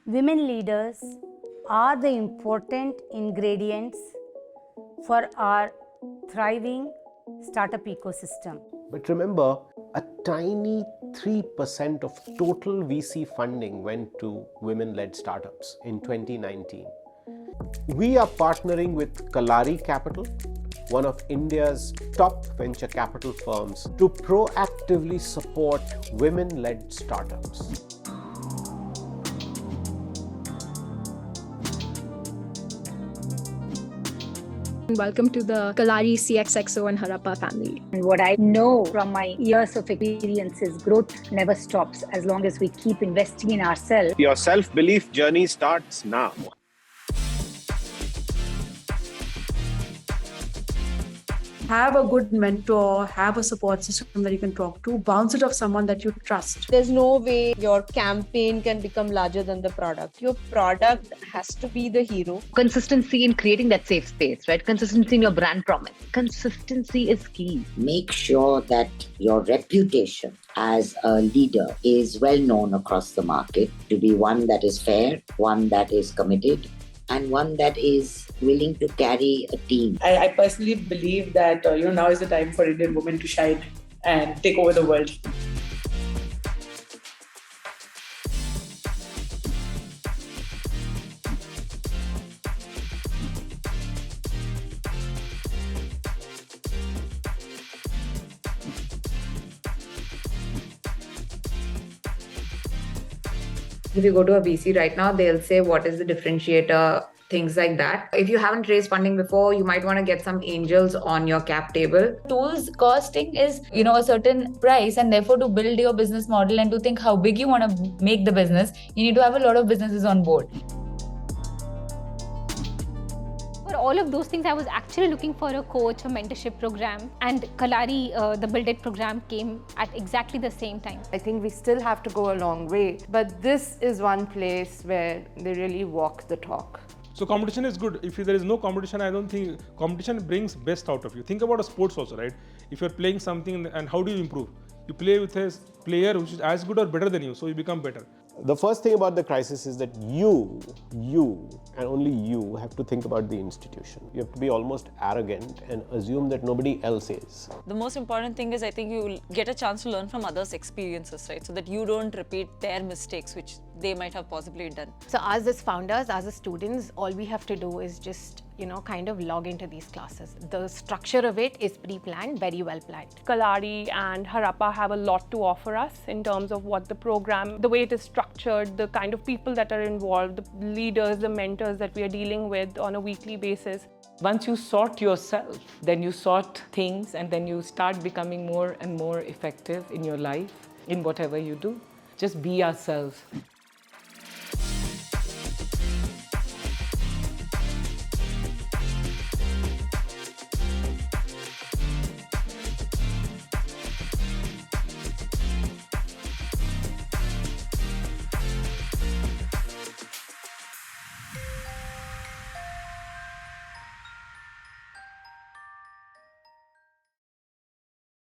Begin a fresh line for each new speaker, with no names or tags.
Women leaders are the important ingredients for our thriving startup ecosystem.
But remember, a tiny 3% of total VC funding went to women-led startups in 2019. We are partnering with Kalari Capital, one of India's top venture capital firms, to proactively support women-led startups.
Welcome to the Kalari, CXXO and Harappa family.
And what I know from my years of experience is growth never stops as long as we keep investing in ourselves.
Your self-belief journey starts now.
Have a good mentor, have a support system that you can talk to, bounce it off someone that you trust.
There's no way your campaign can become larger than the product. Your product has to be the hero.
Consistency in creating that safe space, right? Consistency in your brand promise. Consistency is key.
Make sure that your reputation as a leader is well known across the market to be one that is fair, one that is committed, and one that is willing to carry a team.
I personally believe that now is the time for Indian women to shine and take over the world.
If you go to a VC right now, they'll say, what is the differentiator? Things like that. If you haven't raised funding before, you might want to get some angels on your cap table.
Tools costing is, a certain price, and therefore to build your business model and to think how big you want to make the business, you need to have a lot of businesses on board.
For all of those things, I was actually looking for a coach, a mentorship program, and Kalari, the Build It program, came at exactly the same time.
I think we still have to go a long way, but this is one place where they really walk the talk.
So competition is good. If there is no competition, I don't think competition brings best out of you. Think about a sports also, right? If you're playing something, and how do you improve? You play with a player which is as good or better than you, so you become better.
The first thing about the crisis is that you and only you have to think about the institution. You have to be almost arrogant and assume that nobody else is.
The most important thing is I think you get a chance to learn from others' experiences, right? So that you don't repeat their mistakes, which they might have possibly done.
So us as founders, as students, all we have to do is just, kind of log into these classes. The structure of it is pre-planned, very well planned.
Kalari and Harappa have a lot to offer us in terms of what the program, the way it is structured, the kind of people that are involved, the leaders, the mentors that we are dealing with on a weekly basis.
Once you sort yourself, then you sort things, and then you start becoming more and more effective in your life, in whatever you do. Just be ourselves.